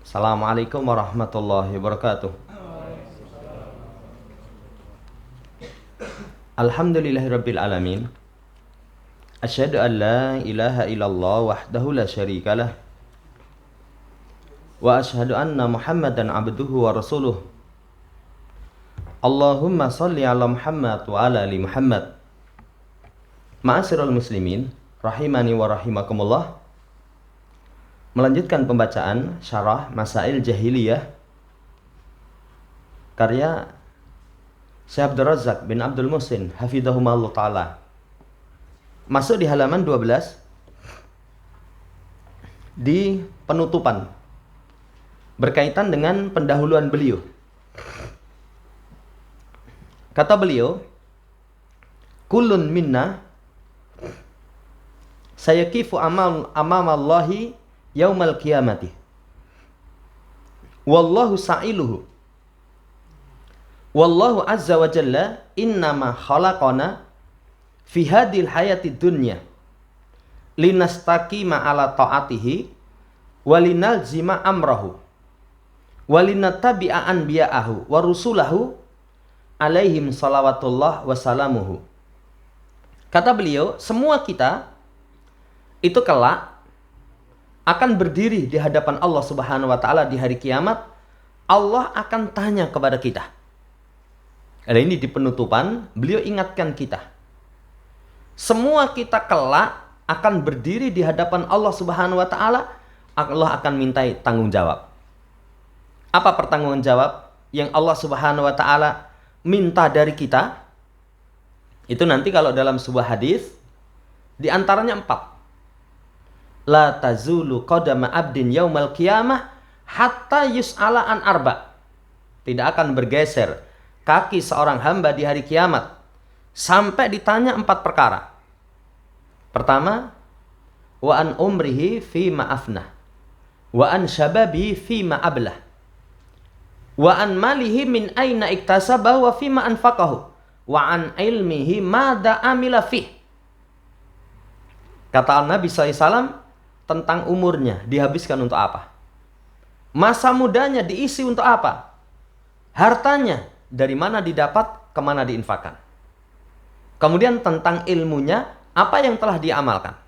Assalamualaikum warahmatullahi wabarakatuh. Alhamdulillahirabbil alamin. Asyhadu an la ilaha illallah wahdahu la syarikalah. Wa asyhadu anna Muhammadan abduhu wa rasuluh. Allahumma shalli ala Muhammad wa ala ali Muhammad. Ma'asyiral muslimin, rahimani wa rahimakumullah. Melanjutkan pembacaan syarah Masail Jahiliyah karya Syekh Abdul Razak bin Abdul Muhsin hafidhahumullah ta'ala. Masuk di halaman 12 di penutupan berkaitan dengan pendahuluan beliau. Kata beliau, kullun minna sayakifu amamallahi yaumal qiyamati wallahu sa'iluhu wallahu azza wa jalla innama khalaqana fi hadhil hayati dunya linastaqima ala ta'atihi walinalzima amrahu walinattabi'a anbiya'ahu wa rusulahu alaihim salawatullah wa salamuhu. Kata beliau, semua kita itu kelak akan berdiri di hadapan Allah Subhanahu wa taala di hari kiamat. Allah akan tanya kepada kita. Ada ini di penutupan, beliau ingatkan kita. Semua kita kelak akan berdiri di hadapan Allah Subhanahu wa taala. Allah akan mintai tanggung jawab. Apa pertanggungan jawab yang Allah Subhanahu wa taala minta dari kita? Itu nanti kalau dalam sebuah hadis di antaranya 4. La tazulu qadama abdin yaumal qiyamah hatta yus'ala an arba. Tidak akan bergeser kaki seorang hamba di hari kiamat sampai ditanya 4 perkara. Pertama, wa an umrihi fi ma'afnah, wa an syababi fi ma'ablah, wa an malihi min aina iktasabahu wa fi ma'anfaqahu, wa an ilmihi madza amila fih. Kata Nabi SAW tentang umurnya dihabiskan untuk apa? Masa mudanya diisi untuk apa? Hartanya dari mana didapat, kemana diinfakkan? Kemudian tentang ilmunya, apa yang telah diamalkan?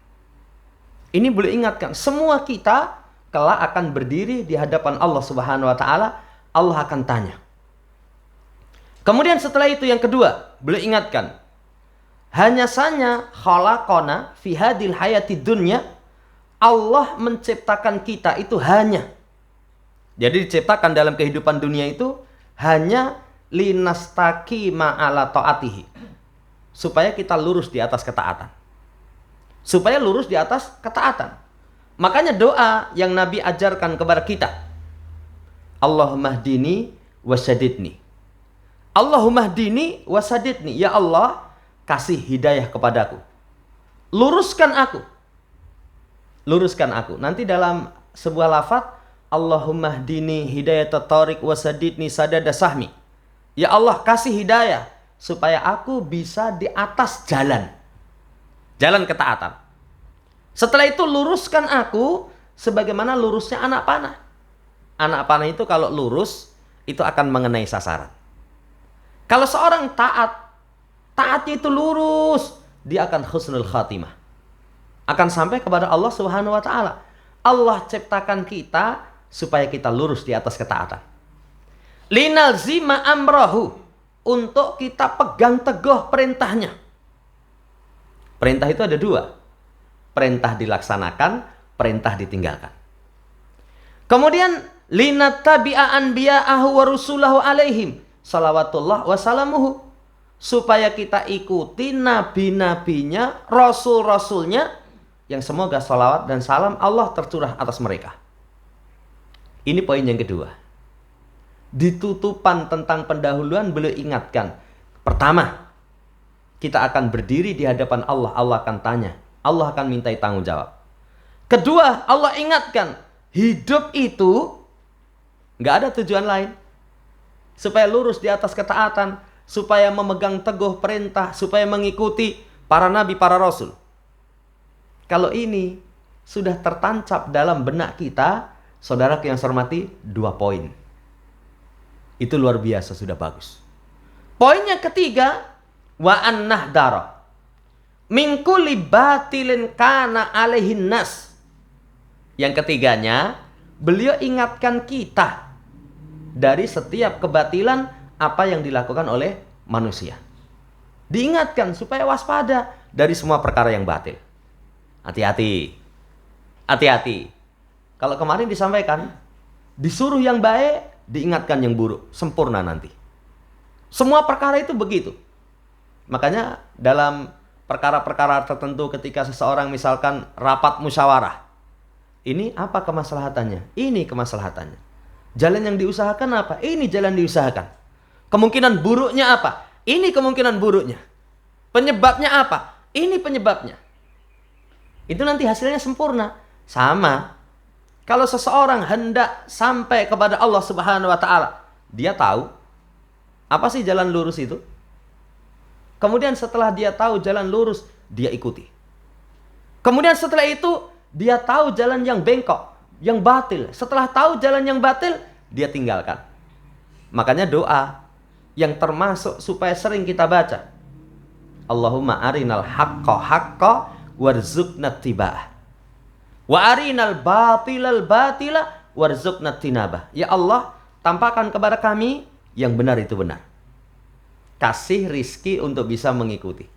Ini boleh ingatkan, semua kita kelak akan berdiri di hadapan Allah Subhanahu wa taala. Allah akan tanya. Kemudian setelah itu yang kedua, boleh ingatkan, hanya saja khalaqana fi hadil hayati dunya. Allah menciptakan kita itu hanya, jadi diciptakan dalam kehidupan dunia itu hanya linastaqima ala ta'atihi, supaya kita lurus di atas ketaatan. Supaya lurus di atas ketaatan. Makanya doa yang Nabi ajarkan kepada kita, Allahumma hdini wasadidni. Allahumma hdini wasadidni. Ya Allah, kasih hidayah kepadaku. Luruskan aku. Luruskan aku. Nanti dalam sebuah lafaz, Allahumma hdini hidayatat thariq wasadidni sadada sahmi. Ya Allah, kasih hidayah supaya aku bisa di atas jalan. Jalan ketaatan. Setelah itu luruskan aku sebagaimana lurusnya anak panah. Anak panah itu kalau lurus itu akan mengenai sasaran. Kalau seorang taatnya itu lurus, dia akan husnul khatimah. Akan sampai kepada Allah Subhanahu wa taala. Allah ciptakan kita supaya kita lurus di atas ketaatan. Linalzima amrahu, untuk kita pegang teguh perintahnya. Perintah itu ada 2. Perintah dilaksanakan, perintah ditinggalkan. Kemudian linattabi'a anbiya'ahu wa rusulahu alaihim salawatullah wa salamuhu, supaya kita ikuti nabi-nabinya, rasul-rasulnya, yang semoga salawat dan salam Allah tercurah atas mereka. Ini poin yang kedua. Di tutupan tentang pendahuluan beliau ingatkan. Pertama, kita akan berdiri di hadapan Allah. Allah akan tanya. Allah akan mintai tanggung jawab. Kedua, Allah ingatkan. Hidup itu nggak ada tujuan lain. Supaya lurus di atas ketaatan. Supaya memegang teguh perintah. Supaya mengikuti para nabi, para rasul. Kalau ini sudah tertancap dalam benak kita, Saudara yang saya hormati, 2 poin. Itu luar biasa, sudah bagus. Poinnya ketiga, wa an-nahdara min kulli batilin kana alaihin nas. Yang ketiganya, beliau ingatkan kita dari setiap kebatilan apa yang dilakukan oleh manusia. Diingatkan supaya waspada dari semua perkara yang batil. Hati-hati. Hati-hati. Kalau kemarin disampaikan, disuruh yang baik, diingatkan yang buruk. Sempurna nanti. Semua perkara itu begitu. Makanya dalam perkara-perkara tertentu ketika seseorang misalkan rapat musyawarah. Ini apa kemaslahatannya? Ini kemaslahatannya. Jalan yang diusahakan apa? Ini jalan diusahakan. Kemungkinan buruknya apa? Ini kemungkinan buruknya. Penyebabnya apa? Ini penyebabnya. Itu nanti hasilnya sempurna. Sama. Kalau seseorang hendak sampai kepada Allah Subhanahu wa taala, dia tahu apa sih jalan lurus itu? Kemudian setelah dia tahu jalan lurus, dia ikuti. Kemudian setelah itu, dia tahu jalan yang bengkok, yang batil. Setelah tahu jalan yang batil, dia tinggalkan. Makanya doa yang termasuk supaya sering kita baca. Allahumma arinal haqqa haqqa warzuqna tiba'ah. Wa arinal batilal batila warzuqna tinabah. Ya Allah, tampakkan kepada kami yang benar itu benar. Kasih rizki untuk bisa mengikuti.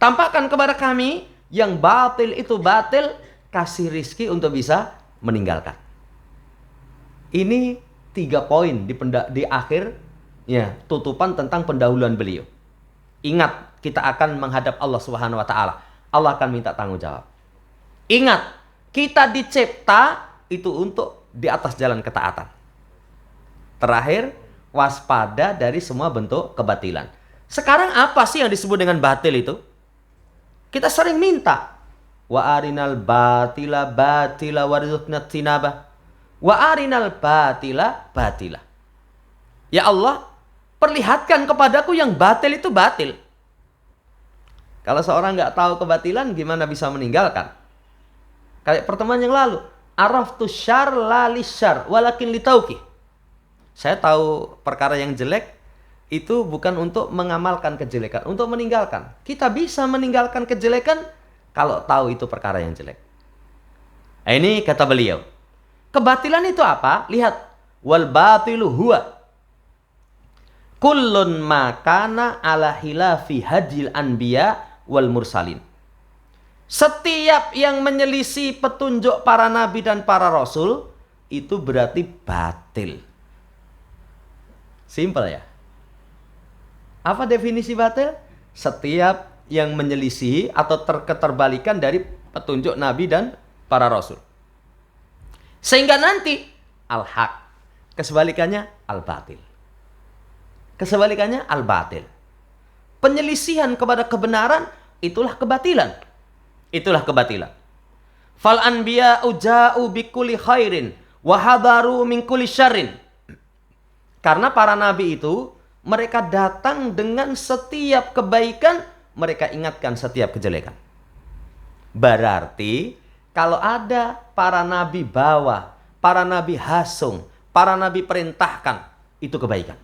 Tampakkan kepada kami yang batil itu batil, kasih rizki untuk bisa meninggalkan. Ini 3 poin di akhir ya, tutupan tentang pendahuluan beliau. Ingat, kita akan menghadap Allah Subhanahu wa taala. Allah akan minta tanggung jawab. Ingat, kita dicipta itu untuk di atas jalan ketaatan. Terakhir, waspada dari semua bentuk kebatilan. Sekarang apa sih yang disebut dengan batil itu? Kita sering minta. Wa arinal batila batila warzuqna tinabah. Wa arinal batila batila. Ya Allah, perlihatkan kepadaku yang batil itu batil. Kalau seorang nggak tahu kebatilan, gimana bisa meninggalkan? Kayak pertemuan yang lalu, araftu syar la lisyar walakin litauki. Saya tahu perkara yang jelek itu bukan untuk mengamalkan kejelekan, untuk meninggalkan. Kita bisa meninggalkan kejelekan kalau tahu itu perkara yang jelek. Nah, ini kata beliau. Kebatilan itu apa? Lihat, wal batilu huwa kullun makana ala hilafi hadil anbiya wal mursalin. Setiap yang menyelisih petunjuk para nabi dan para rasul, itu berarti batil. Simpel ya. Apa definisi batil? Setiap yang menyelisih atau keterbalikan dari petunjuk nabi dan para rasul. Sehingga nanti al-haq, kesebalikannya al-batil. Kesebalikannya al-batil. Penyelisihan kepada kebenaran, itulah kebatilan. Itulah kebatilan. Fal anbiya'u ja'u bikulli khairin wa hadaru min kulli syarrin. Karena para nabi itu mereka datang dengan setiap kebaikan, mereka ingatkan setiap kejelekan. Berarti kalau ada para nabi bawa, para nabi hasung, para nabi perintahkan, itu kebaikan.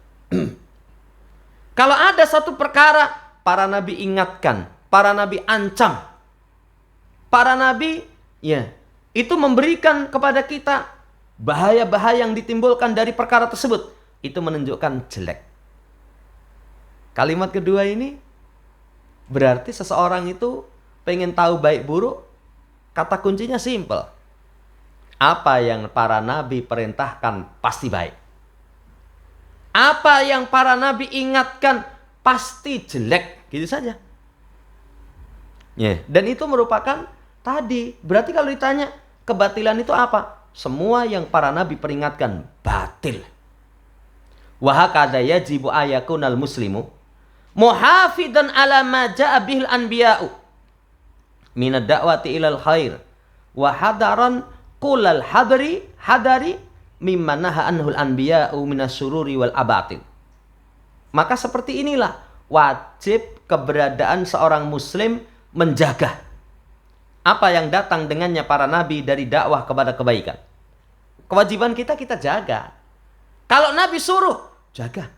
Kalau ada satu perkara, para nabi ingatkan, para nabi ancam, para nabi ya itu memberikan kepada kita bahaya-bahaya yang ditimbulkan dari perkara tersebut, itu menunjukkan jelek. Kalimat kedua ini berarti seseorang itu pengen tahu baik buruk, kata kuncinya simple. Apa yang para nabi perintahkan pasti baik. Apa yang para nabi ingatkan pasti jelek, gitu saja. Ya, dan itu merupakan tadi, berarti kalau ditanya kebatilan itu apa? Semua yang para nabi peringatkan batil. Wa hakadha yajibu ayakunal muslimu muhafidan ala ma ja'a bihil anbiya'u minad da'wati ilal khair wa hadaran kulal hadari mimma naha anhul anbiya'u minas sururi wal abatil. Maka seperti inilah wajib keberadaan seorang muslim menjaga apa yang datang dengannya para nabi dari dakwah kepada kebaikan. Kewajiban kita jaga. Kalau Nabi suruh, jaga.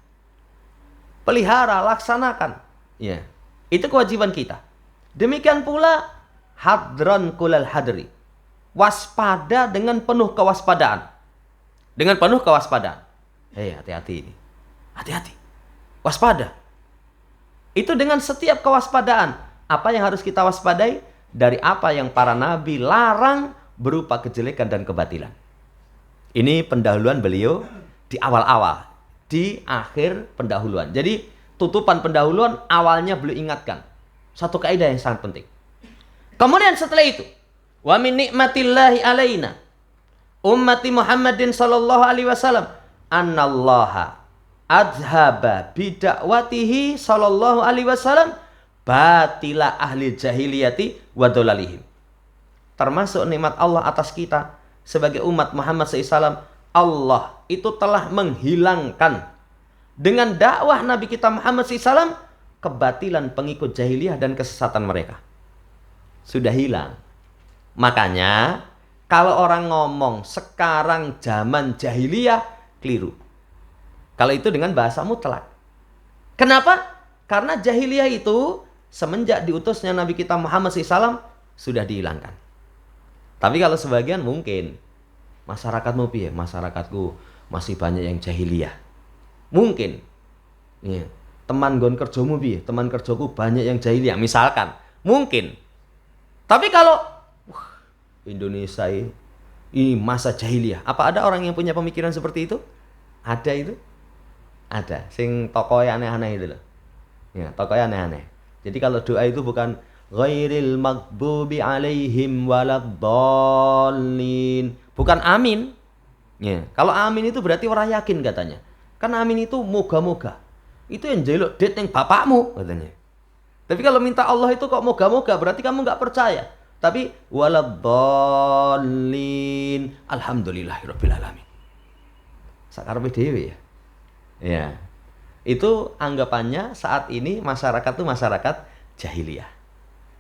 Pelihara, laksanakan. Ya, itu kewajiban kita. Demikian pula hadran kulal hadri. Waspada dengan penuh kewaspadaan. Dengan penuh kewaspadaan. Hati-hati ini. Hati-hati. Waspada. Itu dengan setiap kewaspadaan. Apa yang harus kita waspadai? Dari apa yang para nabi larang berupa kejelekan dan kebatilan. Ini pendahuluan beliau di awal-awal. Di akhir pendahuluan. Jadi tutupan pendahuluan awalnya beliau ingatkan. Satu kaidah yang sangat penting. Kemudian setelah itu. Wa min nikmatillahi alaina. Ummati Muhammadin sallallahu alaihi wasallam. Annallaha adhaba bidakwatihi sallallahu alaihi wasallam. Batila ahli jahiliyati wa dolalihim. Termasuk nikmat Allah atas kita sebagai umat Muhammad SAW. Allah itu telah menghilangkan dengan dakwah Nabi kita Muhammad SAW kebatilan pengikut jahiliyah dan kesesatan mereka. Sudah hilang. Makanya kalau orang ngomong sekarang zaman jahiliyah, keliru. Kalau itu dengan bahasa mutlak. Kenapa? Karena jahiliyah itu semenjak diutusnya Nabi kita Muhammad SAW sudah dihilangkan. Tapi kalau sebagian mungkin masyarakatmu piye? Masyarakatku masih banyak yang jahiliyah. Mungkin. Ya. Teman gon kerjomu piye? Teman kerjoku banyak yang jahiliyah. Misalkan. Mungkin. Tapi kalau Indonesia ini masa jahiliyah. Apa ada orang yang punya pemikiran seperti itu? Ada itu? Ada. Sing tokohnya aneh-aneh itu loh. Ya, tokohnya aneh-aneh. Jadi kalau doa itu bukan ghairil maghdubi alaihim waladdallin. Bukan amin. Ya, kalau amin itu berarti orang yakin katanya. Kan amin itu moga-moga. Itu yang jeluk det yang bapakmu katanya. Tapi kalau minta Allah itu kok moga-moga berarti kamu nggak percaya. Tapi waladdallin. Alhamdulillahirabbil alamin. Sakarepe dhewe ya. Ya. Itu anggapannya saat ini masyarakat itu masyarakat jahiliyah.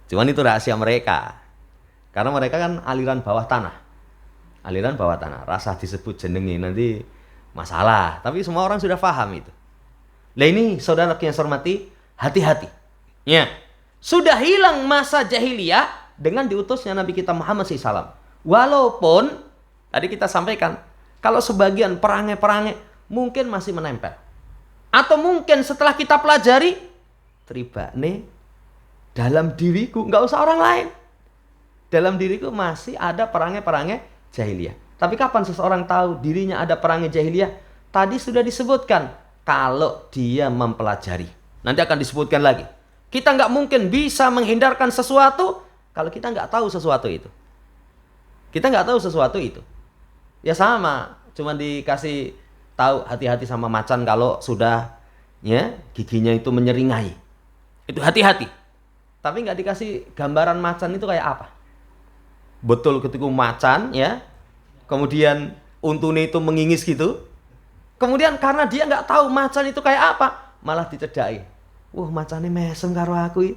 Cuman itu rahasia mereka. Karena mereka kan aliran bawah tanah. Aliran bawah tanah. Rasa disebut jenenge nanti masalah. Tapi semua orang sudah paham itu. Nah ini saudara yang saya hormati, hati-hati. Ya. Sudah hilang masa jahiliyah dengan diutusnya Nabi kita Muhammad SAW. Walaupun tadi kita sampaikan, kalau sebagian perangai-perangai mungkin masih menempel. Atau mungkin setelah kita pelajari, tribane dalam diriku, nggak usah orang lain. Dalam diriku masih ada perangai-perangai jahiliyah. Tapi kapan seseorang tahu dirinya ada perangai jahiliyah? Tadi sudah disebutkan, kalau dia mempelajari. Nanti akan disebutkan lagi. Kita nggak mungkin bisa menghindarkan sesuatu kalau kita nggak tahu sesuatu itu. Kita nggak tahu sesuatu itu. Ya sama, cuma dikasih tahu hati-hati sama macan kalau sudah ya giginya itu menyeringai. Itu hati-hati. Tapi nggak dikasih gambaran macan itu kayak apa. Betul ketika macan ya, kemudian untune itu mengingis gitu. Kemudian karena dia nggak tahu macan itu kayak apa, malah dicedai. Wah macane mesem karo aku.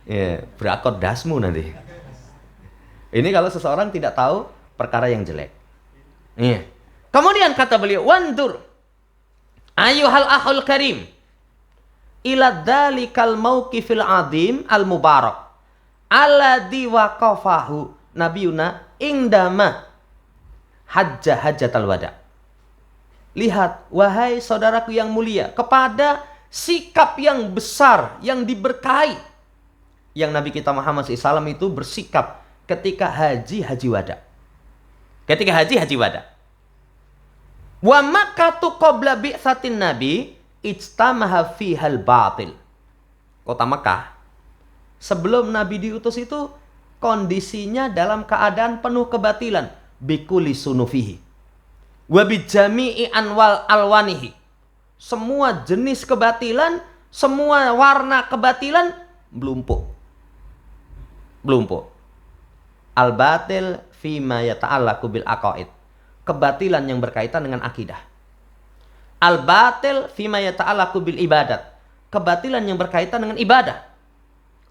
Ya, berakot dasmu nanti. Ini kalau seseorang tidak tahu perkara yang jelek. Iya. Kemudian kata beliau, wandur ayyuhal akhul karim ila dzalikal mauqifil azim al mubarak alladzi waqafahu nabiyuna indama hajjatal wada. Lihat wahai saudaraku yang mulia kepada sikap yang besar yang diberkahi yang Nabi kita Muhammad SAW itu bersikap ketika haji wada. Ketika haji wada. Wa Makkatu qabla bi'tsatin Nabi ijtamaha fihal batil. Kota Makkah sebelum Nabi diutus itu kondisinya dalam keadaan penuh kebatilan, bikuli sunufihi wa bijami'i anwal alwanihi. Semua jenis kebatilan, semua warna kebatilan melumpuk. Al-batil fima yata'allaqu bil aqaid. Kebatilan yang berkaitan dengan akidah. Al-batil fima yata'allaqu bil ibadat. Kebatilan yang berkaitan dengan ibadah.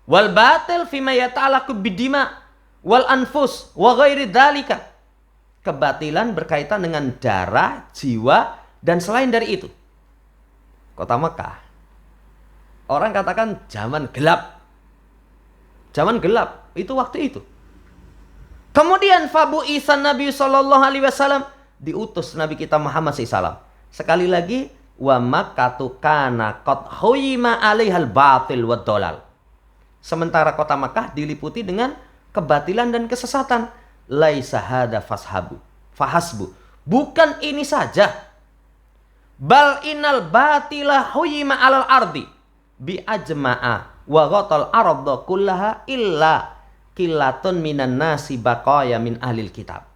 Wal batil fima yata'allaqu bidima wal anfus wa ghairi dzalika. kebatilan berkaitan dengan darah, jiwa, dan selain dari itu. Kota Mekah. Orang katakan zaman gelap. Zaman gelap itu waktu itu. Kemudian Fabu Isan Nabi Sallallahu Alaihi Wasallam, diutus Nabi kita Muhammad SAW. Sekali lagi, wa Makkatu kana qad huyima 'alaihal batil wad dolal. Sementara kota Makkah diliputi dengan kebatilan dan kesesatan. Laisa hada fahasbu. Bukan ini saja. Bal innal batila huyima 'alal ardi bi ajma'a wa ghatal arda kullaha illa qilatun minan nasi baqaya min ahlil kitab.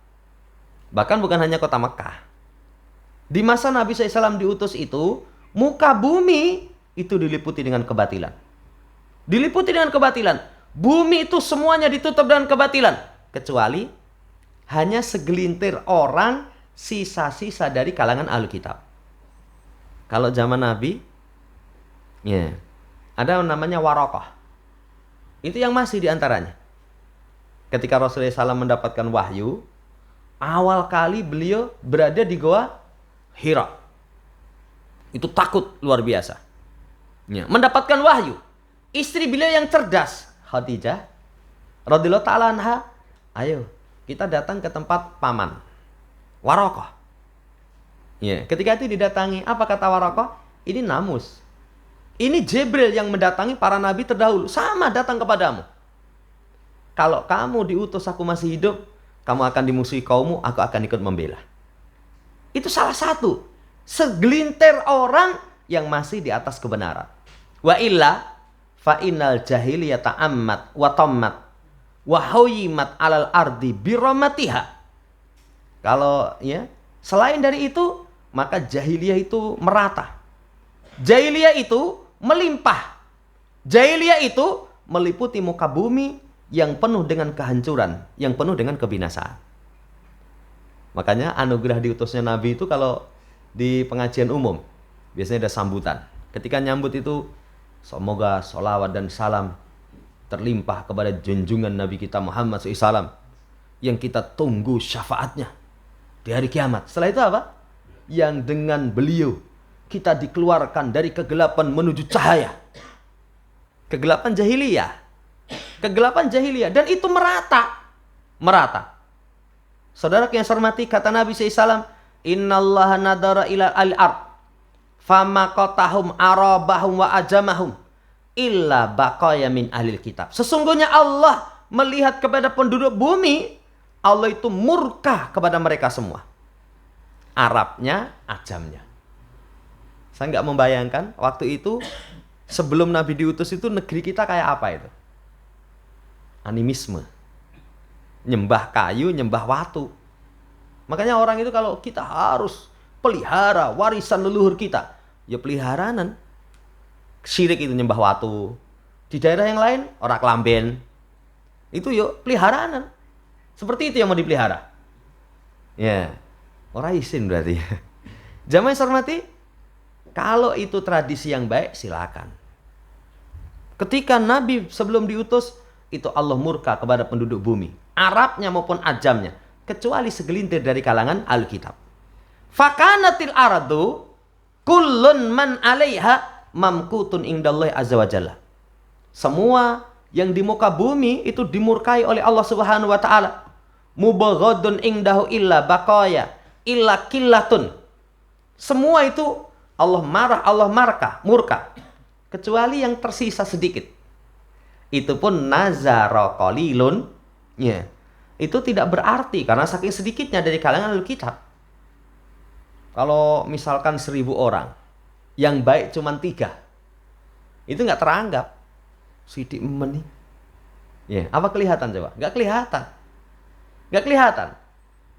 Bahkan bukan hanya kota Makkah. Di masa Nabi SAW diutus itu, muka bumi itu diliputi dengan kebatilan. Diliputi dengan kebatilan. Bumi itu semuanya ditutup dengan kebatilan. Kecuali hanya segelintir orang, sisa-sisa dari kalangan ahli kitab. Kalau zaman Nabi, ya, ada namanya Waraqah. Itu yang masih diantaranya. Ketika Rasulullah SAW mendapatkan wahyu, awal kali beliau berada di Goa Hira. Itu takut luar biasa. Ya, mendapatkan wahyu. Istri beliau yang cerdas, Khadijah radhiyallahu ta'ala anha, ayo kita datang ke tempat paman Waraqah. Ya, ketika itu didatangi, apa kata Waraqah? Ini namus. Ini Jibril yang mendatangi para nabi terdahulu, sama datang kepadamu. Kalau kamu diutus aku masih hidup, kamu akan dimusuhi kaummu, aku akan ikut membela. Itu salah satu segelintir orang yang masih di atas kebenaran. Wa illa fa innal jahiliyata ammat wa tammat wa huyimat alal ardi biramatiha. Kalau ya, selain dari itu, maka jahiliyah itu merata. Jahiliyah itu melimpah. Jahiliyah itu meliputi muka bumi yang penuh dengan kehancuran, yang penuh dengan kebinasaan. Makanya anugerah diutusnya Nabi itu kalau di pengajian umum biasanya ada sambutan. Ketika nyambut itu, semoga sholawat dan salam terlimpah kepada junjungan Nabi kita Muhammad SAW yang kita tunggu syafaatnya di hari kiamat. Setelah itu apa? Yang dengan beliau kita dikeluarkan dari kegelapan menuju cahaya. Kegelapan jahiliyah. Kegelapan jahiliyah. Dan itu merata. Merata. Saudara yang saya hormati, kata Nabi SAW, innallaha nadara ila al-ard famaqatahum arabahum wa ajamahum illa baqaya min ahlil kitab. Sesungguhnya Allah melihat kepada penduduk bumi, Allah itu murka kepada mereka semua. Arabnya, ajamnya. Saya nggak membayangkan waktu itu sebelum Nabi diutus itu negeri kita kayak apa itu? Animisme. Nyembah kayu, nyembah watu. Makanya orang itu kalau kita harus pelihara warisan leluhur kita, ya peliharanan. Syirik itu nyembah watu. Di daerah yang lain, orang kelamben. Itu yuk peliharanan. Seperti itu yang mau dipelihara. Ya, orang isin berarti. Jamaah yang saya hormati, kalau itu tradisi yang baik, silakan. Ketika Nabi sebelum diutus, itu Allah murka kepada penduduk bumi, Arabnya maupun ajamnya, kecuali segelintir dari kalangan Alkitab. Fakanatil aradu kullun man 'alaiha mamkutun indallahi azza wa jalla. Semua yang di muka bumi itu dimurkai oleh Allah Subhanahu wa taala. Mubaghadun indahu illa baqaya illa qillatun. Semua itu Allah marah, Allah murka, kecuali yang tersisa sedikit. Itu pun nazara qalilun, ya. Itu tidak berarti karena saking sedikitnya dari kalangan Alkitab. Kalau misalkan 1000 orang, yang baik cuma 3, itu nggak teranggap. Sidik meni. Ya, apa kelihatan coba? Nggak kelihatan. Nggak kelihatan.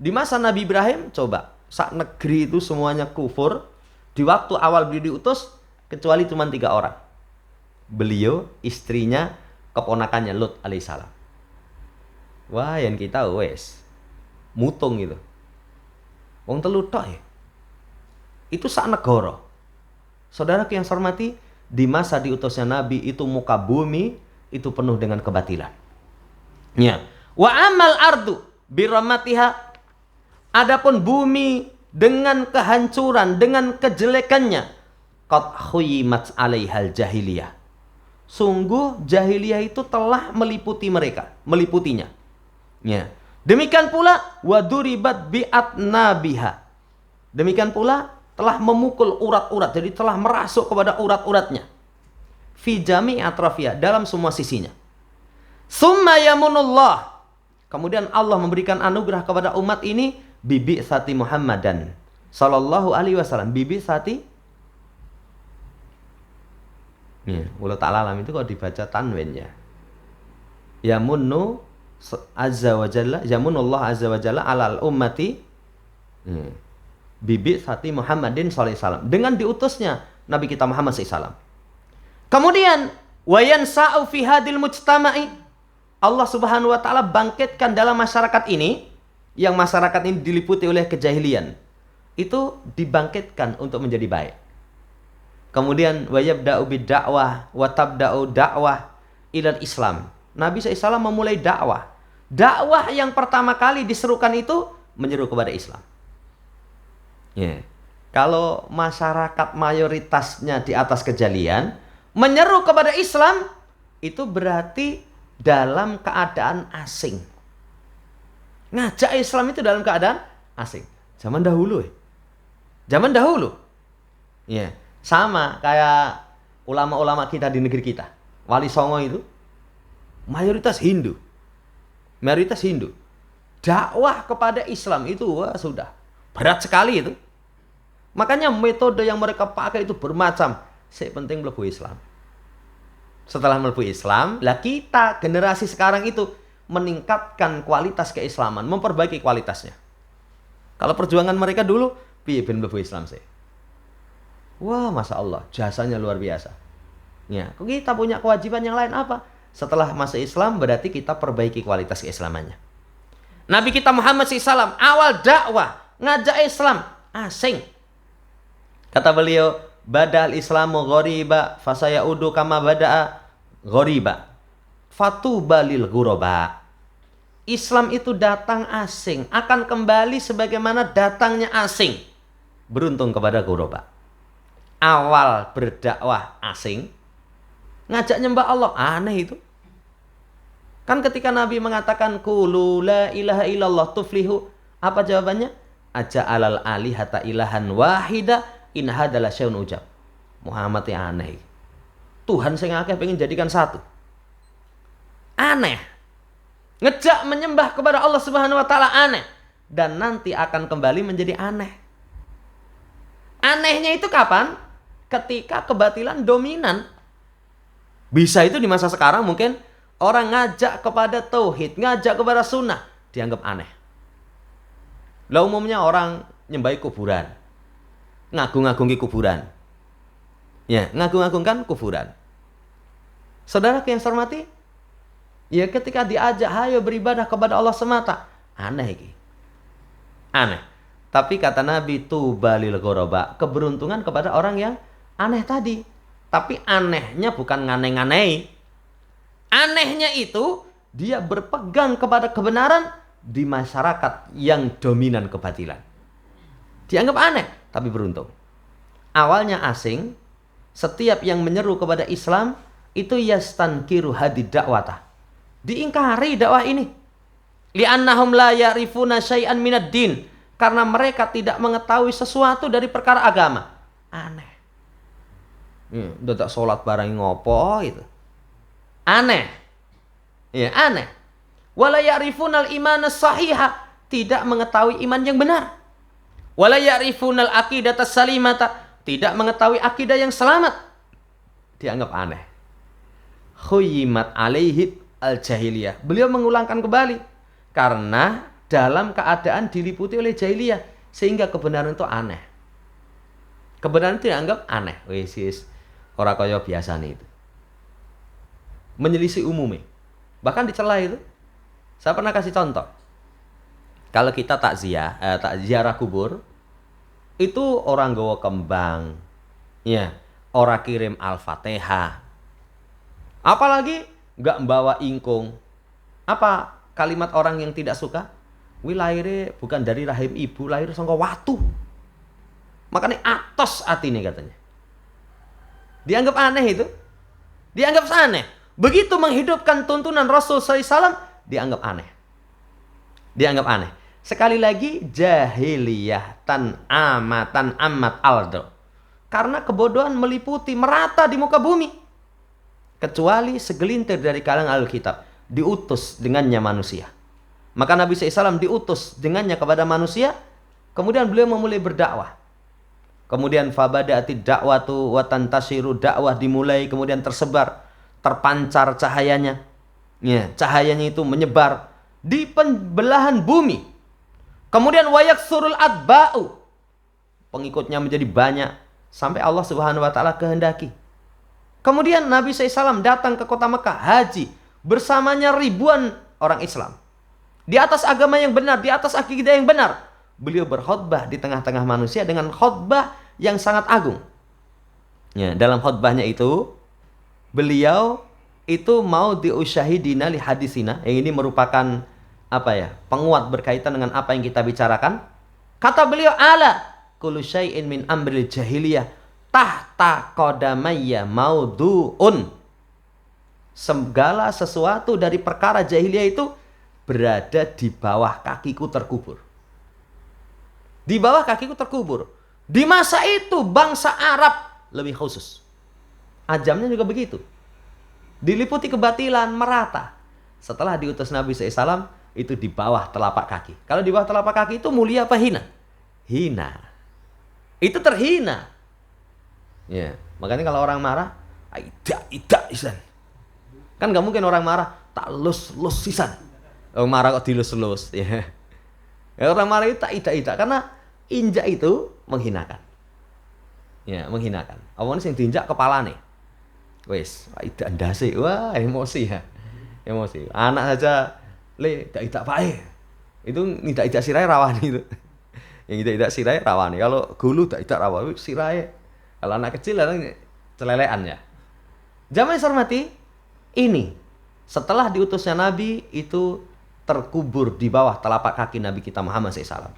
Di masa Nabi Ibrahim, coba, sak negeri itu semuanya kufur. Di waktu awal beliau diutus, kecuali cuma 3 orang. Beliau, istrinya, keponakannya Lut alaihissalam. Wah, yang kita wes mutung gitu. Wong telu tok ya. Itu sak negara. Saudara yang saya hormati, di masa diutusnya Nabi itu muka bumi itu penuh dengan kebatilan. Ya. Wa amal ardu biramatiha Adapun bumi dengan kehancuran, dengan kejelekannya, qad khuyimat 'alaihal jahiliyah. Sungguh jahiliyah itu telah meliputi mereka, meliputinya. Ya. Demikian pula waduribat bi'atnabiha. Demikian pula telah memukul urat-urat, jadi telah merasuk kepada urat-uratnya. Fi jami' atrafiyah, dalam semua sisinya. Summa yamunullah. Kemudian Allah memberikan anugerah kepada umat ini bibi sati Muhammadan sallallahu alaihi wasallam. Bibi sati Allah ta'ala alam itu kalau dibaca tanwin ya. Yamunnu azza wa jalla, yamunullah azza wa jalla alal ummati bibi sati Muhammadin sallallahu alaihi wasallam, dengan diutusnya Nabi kita Muhammad sallallahu. Kemudian wayan sa'u fi hadil mujtama'i, Allah Subhanahu wa taala bangkitkan dalam masyarakat ini, yang masyarakat ini diliputi oleh kejahilian, itu dibangkitkan untuk menjadi baik. Kemudian wayabda'u bid-da'wah wa tabda'u da'wah ilal Islam. Nabi SAW memulai dakwah. Dakwah yang pertama kali diserukan itu menyeru kepada Islam. Ya. Kalau masyarakat mayoritasnya di atas kejahilian, menyeru kepada Islam itu berarti dalam keadaan asing. Ngajak Islam itu dalam keadaan asing. Zaman dahulu ya. Zaman dahulu. Ya. Sama kayak ulama-ulama kita di negeri kita. Wali Songo itu mayoritas Hindu. Mayoritas Hindu. Dakwah kepada Islam itu wah, sudah berat sekali itu. Makanya metode yang mereka pakai itu bermacam. Yang penting mlebu Islam. Setelah mlebu Islam, lah kita generasi sekarang itu meningkatkan kualitas keislaman, memperbaiki kualitasnya. Kalau perjuangan mereka dulu, piye ben mlebu Islam sih? Wah, Masya Allah, jasanya luar biasa. Ya, kita punya kewajiban yang lain apa? Setelah masuk Islam, berarti kita perbaiki kualitas keislamannya. Nabi kita Muhammad SAW, awal dakwah, ngajak Islam, asing. Kata beliau, badal islamu ghoriba, fasayaudu kama bada'a ghoriba. Fatuba lil ghuraba. Islam itu datang asing, akan kembali sebagaimana datangnya asing. Beruntung kepada ghuraba. Awal berdakwah asing, ngajak nyembah Allah, aneh itu. Kan ketika Nabi mengatakan qulu la ilaha illallah tuflihu, apa jawabannya? Aja'alal alihata ilahan wahida in hadalah syai'un ujab. Muhammad yang aneh. Tuhan sing akeh pengen jadikan satu. Aneh. Ngejak menyembah kepada Allah Subhanahu wa taala aneh, dan nanti akan kembali menjadi aneh. Anehnya itu kapan? Ketika kebatilan dominan. Bisa itu di masa sekarang mungkin orang ngajak kepada tauhid, ngajak kepada sunnah, dianggap aneh. Lah umumnya orang nyembahi kuburan, ngagung-agungi kuburan. Ya, ngagung-agungkan kuburan. Saudara yang saya hormati, ya ketika diajak hayo beribadah kepada Allah semata, aneh iki. Aneh. Tapi kata Nabi, tuba lil ghuraba, keberuntungan kepada orang yang aneh tadi. Tapi anehnya bukan nganeh-nganeh. Anehnya itu dia berpegang kepada kebenaran di masyarakat yang dominan kebatilan. Dianggap aneh, tapi beruntung. Awalnya asing, setiap yang menyeru kepada Islam itu yastankiru hadid dakwata. Diingkari dakwah ini. Li'annahum la ya'rifuna syai'an minad din. Karena mereka tidak mengetahui sesuatu dari perkara agama. Aneh. Dadak sholat barang ngopo gitu. Aneh. Ya, aneh. Wala ya'rifunal imana sahiha, tidak mengetahui iman yang benar. Wala ya'rifunal aqidata salimata, tidak mengetahui akidah yang selamat. Dianggap aneh. Khuyimat alaihib al-jahiliyah. Beliau mengulangkan kembali. Karena dalam keadaan diliputi oleh jahiliyah, sehingga kebenaran itu aneh. Kebenaran itu dianggap aneh. Wis ora kaya biasane itu. Menyelisih umumnya. Bahkan dicela itu. Saya pernah kasih contoh. Kalau kita takziah ziarah kubur, itu orang gawa kembang. Ya, orang kirim Al-Fatihah. Apalagi enggak membawa ingkung. Apa kalimat orang yang tidak suka? Wi lahirnya bukan dari rahim ibu, lahir saka watu. Makanya atos atine katanya. Dianggap aneh itu. Dianggap aneh. Begitu menghidupkan tuntunan Rasul SAW, dianggap aneh. Dianggap aneh. Sekali lagi, jahiliyah tan amat aldo. Karena kebodohan meliputi merata di muka bumi. Kecuali segelintir dari kalangan Alkitab. Diutus dengannya manusia. Maka Nabi SAW diutus dengannya kepada manusia. Kemudian beliau memulai berdakwah. Kemudian fabada'ati da'watu wa tantasiru, dakwah dimulai, kemudian tersebar, terpancar cahayanya. Ya, cahayanya itu menyebar di pembelahan bumi. Kemudian wayaksurul adba'u, pengikutnya menjadi banyak sampai Allah Subhanahu wa taala kehendaki. Kemudian Nabi SAW datang ke kota Mekah haji, bersamanya ribuan orang Islam. Di atas agama yang benar, di atas akidah yang benar. Beliau berkhutbah di tengah-tengah manusia dengan khutbah yang sangat agung. Ya, dalam khutbahnya itu, beliau itu mau diusyahidina li hadisina. Yang ini merupakan penguat berkaitan dengan apa yang kita bicarakan. Kata beliau, ala kullu syai'in min amril jahiliyah tahta qadamayya maudu'un. Segala sesuatu dari perkara jahiliyah itu berada di bawah kakiku terkubur. Di bawah kakiku terkubur. Di masa itu bangsa Arab lebih khusus. Ajamnya juga begitu. Diliputi kebatilan merata. Setelah diutus Nabi SAW, itu di bawah telapak kaki. Kalau di bawah telapak kaki itu mulia apa hina? Hina. Itu terhina. Ya, makanya kalau orang marah, ida isan. Kan gak mungkin orang marah tak lus sisan. Orang marah kok dilus-lus, ya. Orang marah itu tak ida karena injak itu menghinakan. Ya, menghinakan. Awan sing diinjak kepalane. Wes, ida ndase. Wah, emosi ya. Emosi. Anak saja ida pae. Itu ida sirai rawani itu. Yang ida sirai rawani. Kalau gulu ida rawani sirai. Kalau anak kecil celelean ya. Jamaah hormati, ini setelah diutusnya Nabi itu terkubur di bawah telapak kaki Nabi kita Muhammad SAW.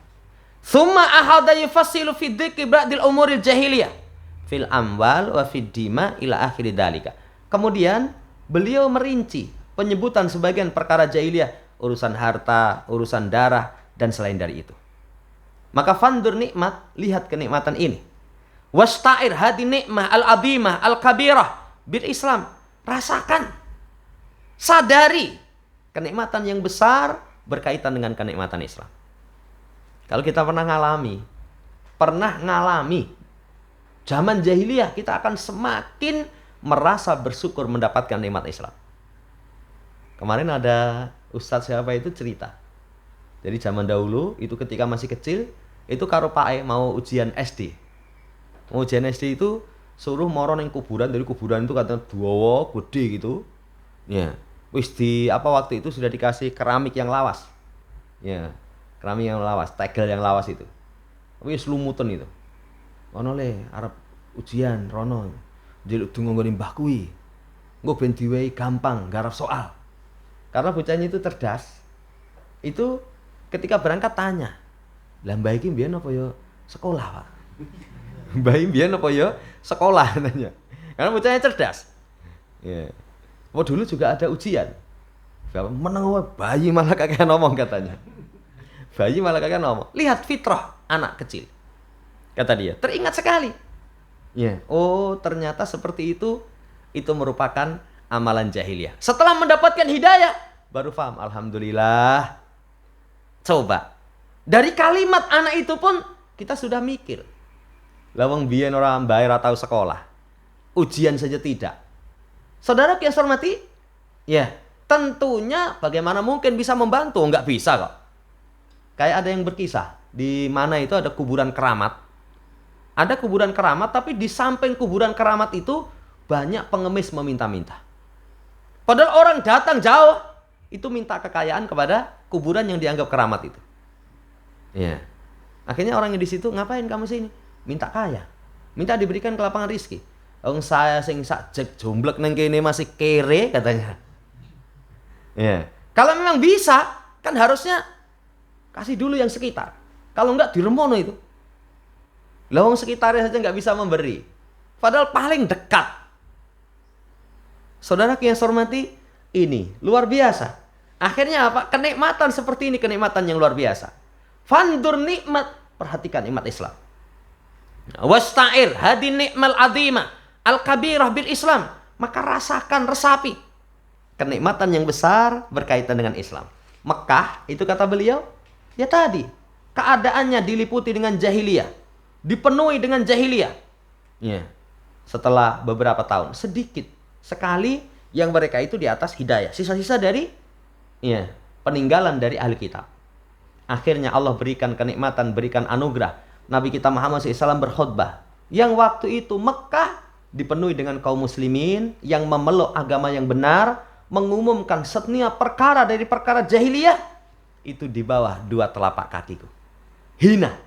Tsumma ahada yufassilu fi dzikri ba'dil umuril jahiliyah fil amwal wa fid dima ila akhir dzalika. Kemudian beliau merinci penyebutan sebagian perkara jahiliyah, urusan harta, urusan darah dan selain dari itu. Maka fandur nikmat, lihat kenikmatan ini. Wasta'ir hadi nikmah al-azimah al-kabirah bil Islam. Rasakan. Sadari kenikmatan yang besar berkaitan dengan kenikmatan Islam. Kalau kita pernah ngalami zaman jahiliyah, kita akan semakin merasa bersyukur mendapatkan nikmat Islam. Kemarin ada ustadz siapa itu cerita. Jadi zaman dahulu itu ketika masih kecil, itu karo Pak mau ujian SD. Mau ujian SD itu suruh moro ning kuburan, dari kuburan itu katanya duawa gede gitu. Ya. Wis waktu itu sudah dikasih keramik yang lawas. Ya, keramik yang lawas, tegel yang lawas itu. Wis lumuten itu. Ono le arep ujian rono. Njeluk donga nggone mbah kuwi. Engko ben diwehi gampang garap soal. Karena bocahnya itu cerdas. Itu ketika berangkat tanya, "Lah mbah iki mbiyen apa ya sekolah, Pak?" Mbah iki mbiyen apa ya sekolah tanya. Karena bocahnya cerdas. Ya. Oh dulu juga ada ujian. Meneng bayi malah kakek ngomong katanya. Bayi malah kakek ngomong. Lihat fitrah anak kecil. Kata dia, teringat sekali. Ya. Oh ternyata seperti itu. Itu merupakan amalan jahiliyah. Setelah mendapatkan hidayah, baru paham. Alhamdulillah. Coba. Dari kalimat anak itu pun kita sudah mikir. Lawang biyen orang bayar atau sekolah. Ujian saja tidak. Saudara yang saya hormati, ya tentunya bagaimana mungkin bisa membantu? Enggak bisa kok. Kayak ada yang berkisah, di mana itu ada kuburan keramat. Ada kuburan keramat, tapi di samping kuburan keramat itu banyak pengemis meminta-minta. Padahal orang datang jauh, itu minta kekayaan kepada kuburan yang dianggap keramat itu. Ya. Akhirnya orang yang di situ, ngapain kamu sini? Minta kaya. Minta diberikan kelapangan rizki. Saya sing sak jek jomblek nang kene masih kere katanya. Ya. Kalau memang bisa, kan harusnya Kasih dulu yang sekitar. Kalau enggak diremono itu. Lawang sekitarnya saja nggak bisa memberi. Padahal paling dekat. Saudara yang saya hormati, ini luar biasa. Akhirnya apa? Kenikmatan seperti ini, kenikmatan yang luar biasa. Fandur nikmat, perhatikan nikmat Islam. Wasta'ir hadi nikmal azimah al-kabirah bil Islam. Maka rasakan, resapi kenikmatan yang besar berkaitan dengan Islam. Mekah, itu kata beliau, ya tadi, keadaannya diliputi dengan jahiliyah. Dipenuhi dengan jahiliyah. Ya. Setelah beberapa tahun, sedikit sekali yang mereka itu di atas hidayah. Sisa-sisa dari peninggalan dari ahli kitab. Akhirnya Allah berikan kenikmatan, berikan anugerah. Nabi kita Muhammad SAW berkhutbah. Yang waktu itu Mekah dipenuhi dengan kaum muslimin yang memeluk agama yang benar, mengumumkan setiap perkara dari perkara jahiliyah itu di bawah 2 telapak kakiku. Hina.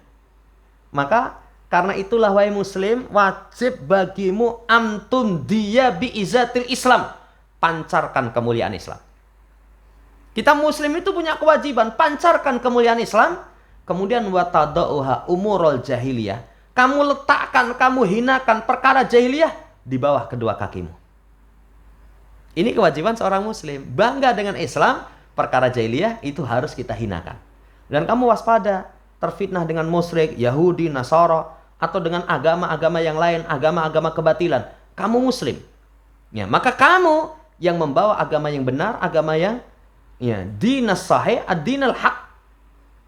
Maka karena itulah wahai muslim, wajib bagimu amtum dia bi izatil Islam. Pancarkan kemuliaan Islam. Kita muslim itu punya kewajiban pancarkan kemuliaan Islam. Kemudian watadauha umurul jahiliyah. Kamu letakkan, kamu hinakan perkara jahiliyah di bawah kedua kakimu. Ini kewajiban seorang muslim. Bangga dengan Islam, perkara jahiliyah itu harus kita hinakan. Dan kamu waspada terfitnah dengan musyrik, Yahudi, Nasara, atau dengan agama-agama yang lain, agama-agama kebatilan. Kamu muslim. Ya, maka kamu yang membawa agama yang benar, agama yang dinas sahih, ad-dinal haq.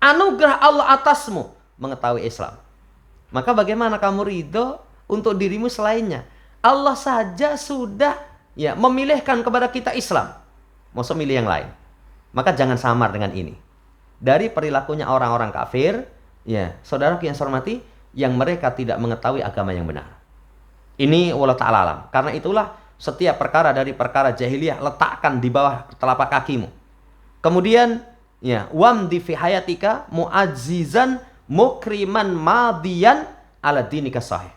Anugerah Allah atasmu mengetahui Islam. Maka bagaimana kamu ridho untuk dirimu selainnya? Allah saja sudah memilihkan kepada kita Islam. Masa milih yang lain? Maka jangan samar dengan ini. Dari perilakunya orang-orang kafir, saudara yang saya hormati, yang mereka tidak mengetahui agama yang benar. Ini wallahu ta'ala alam. Karena itulah setiap perkara dari perkara jahiliyah letakkan di bawah telapak kakimu. Kemudian wamdi fi hayatika mu'azzizan mukriman madiyan ala dinika sahih.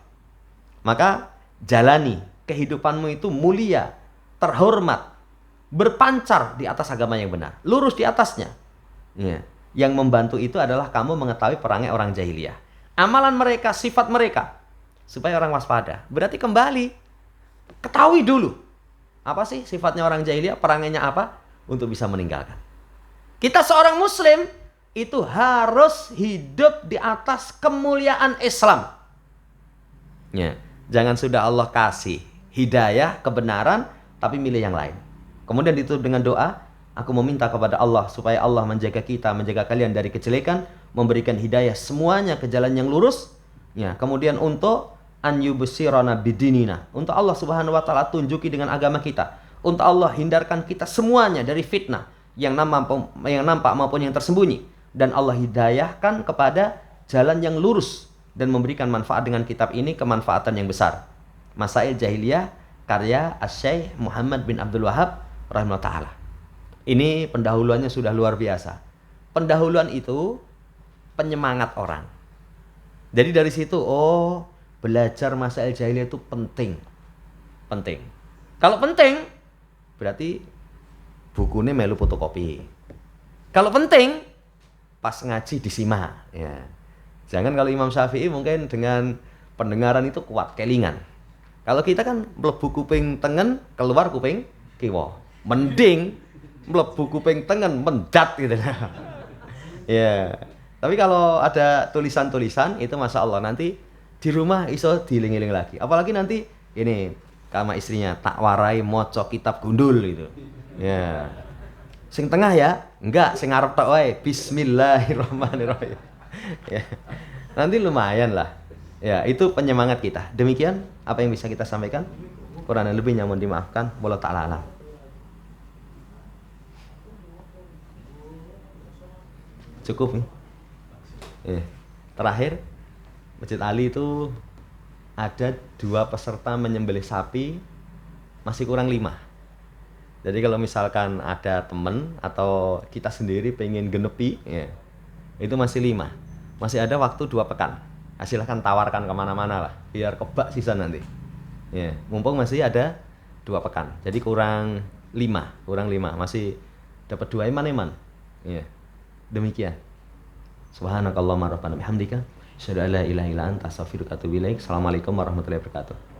Maka jalani kehidupanmu itu mulia, terhormat, berpancar di atas agama yang benar, lurus di atasnya. Yang membantu itu adalah kamu mengetahui perangai orang jahiliyah, amalan mereka, sifat mereka, supaya orang waspada. Berarti kembali ketahui dulu apa sih sifatnya orang jahiliyah, perangainya apa, untuk bisa meninggalkan. Kita seorang muslim itu harus hidup di atas kemuliaan Islam. Jangan sudah Allah kasih hidayah, kebenaran, tapi milih yang lain. Kemudian ditutup dengan doa, aku meminta kepada Allah supaya Allah menjaga kita, menjaga kalian dari kejelekan, memberikan hidayah semuanya ke jalan yang lurus. Kemudian untuk an yubsirana bidinina, untuk Allah Subhanahu wa taala tunjuki dengan agama kita. Untuk Allah hindarkan kita semuanya dari fitnah yang nampak maupun yang tersembunyi, dan Allah hidayahkan kepada jalan yang lurus dan memberikan manfaat dengan kitab ini, kemanfaatan yang besar. Masail Jahiliyah karya Asy-Syaikh Muhammad bin Abdul Wahhab rahimahullah taala. Ini pendahuluannya sudah luar biasa. Pendahuluan itu penyemangat orang. Jadi dari situ, belajar masail jahiliyah itu penting. Penting. Kalau penting, berarti bukunya melu fotokopi. Kalau penting, pas ngaji disimak. Jangan kalau Imam Syafi'i mungkin dengan pendengaran itu kuat, kelingan. Kalau kita kan mlebu kuping tengen, keluar kuping kiwa. Mending mlebu kuping tengen, mendat gitu. Tapi kalau ada tulisan-tulisan itu Masya Allah, nanti di rumah iso diling-iling lagi. Apalagi nanti ini sama istrinya tak warai moco kitab gundul gitu. Sing tengah ya, enggak, sing ngarep tok wae. Bismillahirrahmanirrahim. Nanti lumayan lah. Itu penyemangat kita. Demikian apa yang bisa kita sampaikan. Kurang lebihnya mohon dimaafkan. Wallahu ta'ala alam. Cukup nih. Terakhir, Masjid Ali itu ada 2 peserta menyembelih sapi, masih kurang 5. Jadi kalau misalkan ada teman atau kita sendiri pengen genepi, itu masih 5. Masih ada waktu 2 pekan. Silahkan tawarkan kemana-mana lah, biar kebak sisa nanti. Mumpung masih ada 2 pekan. Jadi kurang 5, masih dapat 2 eman-eman. Demikian. Subhanakallahumma rabbana bihamdika asyhadu an la ilaha illa anta astaghfiruka wa atubu ilaik. Assalamualaikum warahmatullahi wabarakatuh.